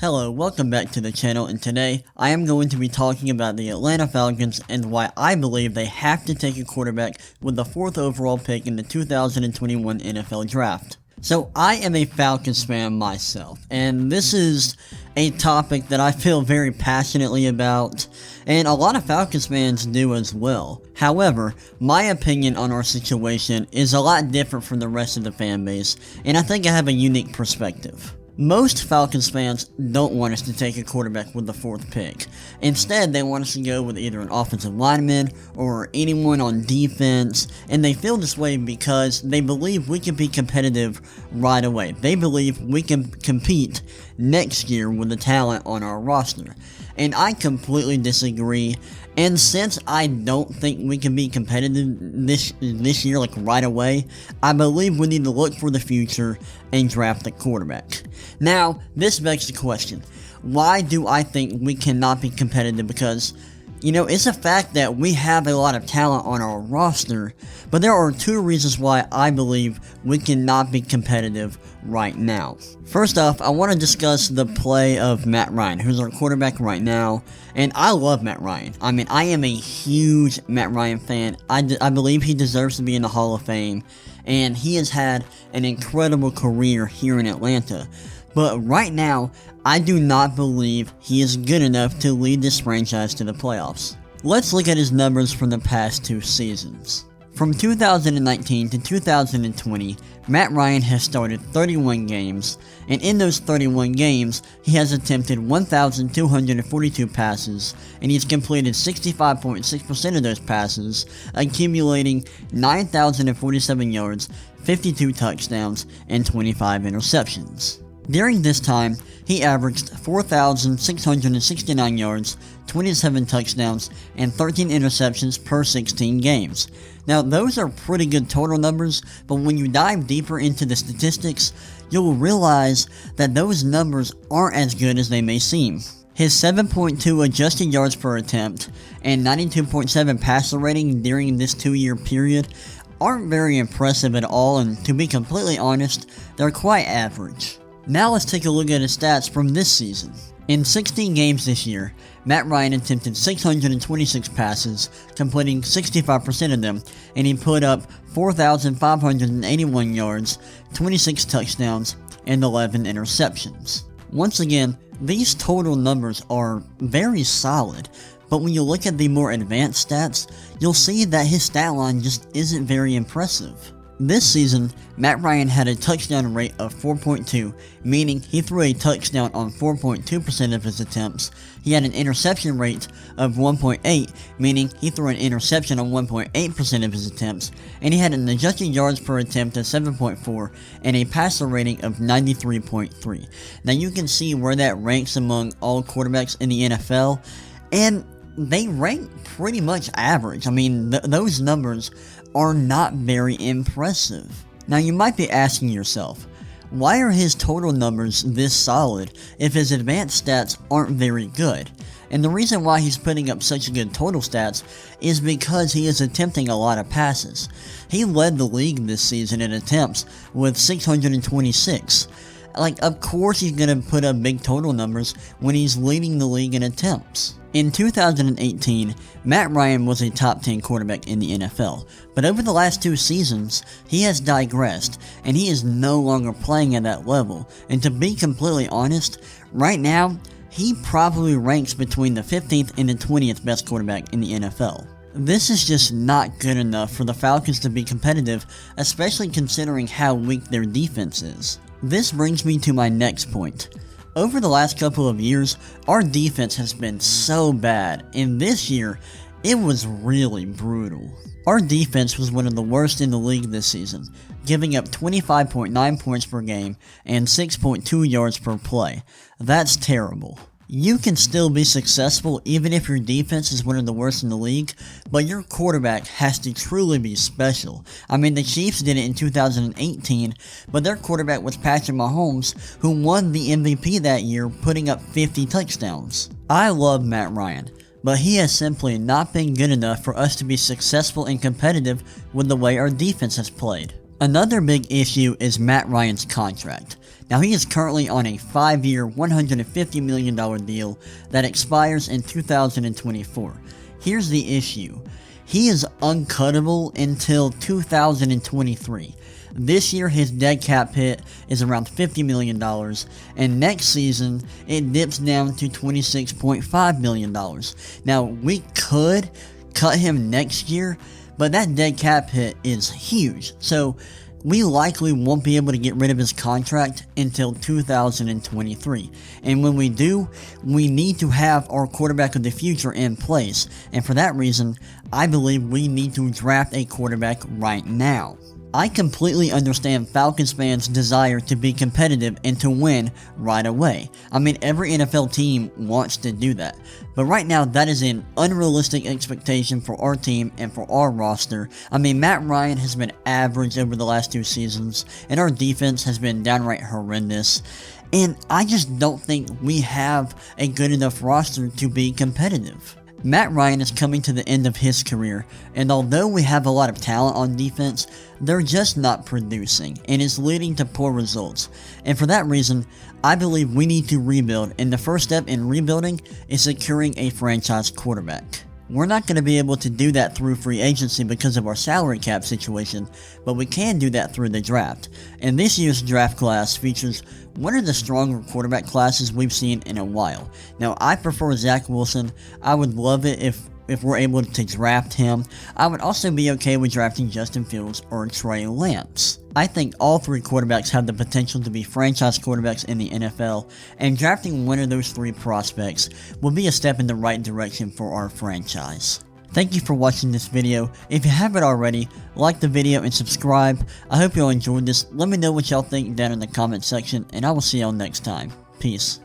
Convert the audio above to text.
Hello, welcome back to the channel, and today I am going to be talking about the Atlanta Falcons and why I believe they have to take a quarterback with the 4th overall pick in the 2021 NFL Draft. So I am a Falcons fan myself, and this is a topic that I feel very passionately about, and a lot of Falcons fans do as well. However, my opinion on our situation is a lot different from the rest of the fan base, and I think I have a unique perspective. Most Falcons fans don't want us to take a quarterback with the 4th pick. Instead, they want us to go with either an offensive lineman or anyone on defense, and they feel this way because they believe we can be competitive right away. They believe we can compete next year with the talent on our roster. And I completely disagree, and since I don't think we can be competitive this year, like right away, I believe we need to look for the future and draft a quarterback. Now, this begs the question, why do I think we cannot be competitive? Because, it's a fact that we have a lot of talent on our roster, but there are two reasons why I believe we cannot be competitive right now. First off, I want to discuss the play of Matt Ryan, who's our quarterback right now, and I love Matt Ryan. I am a huge Matt Ryan fan. I believe he deserves to be in the Hall of Fame, and he has had an incredible career here in Atlanta. But right now, I do not believe he is good enough to lead this franchise to the playoffs. Let's look at his numbers from the past 2 seasons. From 2019 to 2020, Matt Ryan has started 31 games, and in those 31 games, he has attempted 1,242 passes, and he's completed 65.6% of those passes, accumulating 9,047 yards, 52 touchdowns, and 25 interceptions. During this time, he averaged 4,669 yards, 27 touchdowns, and 13 interceptions per 16 games. Now, those are pretty good total numbers, but when you dive deeper into the statistics, you'll realize that those numbers aren't as good as they may seem. His 7.2 adjusted yards per attempt and 92.7 passer rating during this 2-year period aren't very impressive at all, and to be completely honest, they're quite average. Now let's take a look at his stats from this season. In 16 games this year, Matt Ryan attempted 626 passes, completing 65% of them, and he put up 4,581 yards, 26 touchdowns, and 11 interceptions. Once again, these total numbers are very solid, but when you look at the more advanced stats, you'll see that his stat line just isn't very impressive. This season, Matt Ryan had a touchdown rate of 4.2, meaning he threw a touchdown on 4.2% of his attempts. He had an interception rate of 1.8, meaning he threw an interception on 1.8% of his attempts, and he had an adjusted yards per attempt of 7.4 and a passer rating of 93.3. Now you can see where that ranks among all quarterbacks in the NFL, and they rank pretty much average. Those numbers are not very impressive. Now you might be asking yourself, why are his total numbers this solid if his advanced stats aren't very good? And the reason why he's putting up such good total stats is because he is attempting a lot of passes. He led the league this season in attempts with 626. Of course he's going to put up big total numbers when he's leading the league in attempts. In 2018, Matt Ryan was a top 10 quarterback in the NFL, but over the last 2 seasons, he has digressed, and he is no longer playing at that level, and to be completely honest, right now, he probably ranks between the 15th and the 20th best quarterback in the NFL. This is just not good enough for the Falcons to be competitive, especially considering how weak their defense is. This brings me to my next point. Over the last couple of years, our defense has been so bad, and this year, it was really brutal. Our defense was one of the worst in the league this season, giving up 25.9 points per game and 6.2 yards per play. That's terrible. You can still be successful even if your defense is one of the worst in the league, but your quarterback has to truly be special. The Chiefs did it in 2018, but their quarterback was Patrick Mahomes, who won the MVP that year, putting up 50 touchdowns. I love Matt Ryan, but he has simply not been good enough for us to be successful and competitive with the way our defense has played. Another big issue is Matt Ryan's contract. Now, he is currently on a 5-year, $150 million deal that expires in 2024. Here's the issue. He is uncuttable until 2023. This year, his dead cap hit is around $50 million, and next season, it dips down to $26.5 million. Now, we could cut him next year, but that dead cap hit is huge, so we likely won't be able to get rid of his contract until 2023. And when we do, we need to have our quarterback of the future in place. And for that reason, I believe we need to draft a quarterback right now. I completely understand Falcons fans' desire to be competitive and to win right away. I mean, every NFL team wants to do that. But right now, that is an unrealistic expectation for our team and for our roster. I mean, Matt Ryan has been average over the last 2 seasons, and our defense has been downright horrendous. And I just don't think we have a good enough roster to be competitive. Matt Ryan is coming to the end of his career, and although we have a lot of talent on defense, they're just not producing, and it's leading to poor results. And for that reason, I believe we need to rebuild, and the first step in rebuilding is securing a franchise quarterback. We're not going to be able to do that through free agency because of our salary cap situation, but we can do that through the draft. And this year's draft class features one of the stronger quarterback classes we've seen in a while. Now, I prefer Zach Wilson. I would love it if we're able to draft him. I would also be okay with drafting Justin Fields or Trey Lance. I think all 3 quarterbacks have the potential to be franchise quarterbacks in the NFL, and drafting one of those 3 prospects will be a step in the right direction for our franchise. Thank you for watching this video. If you haven't already, like the video and subscribe. I hope you all enjoyed this. Let me know what y'all think down in the comment section, and I will see y'all next time. Peace.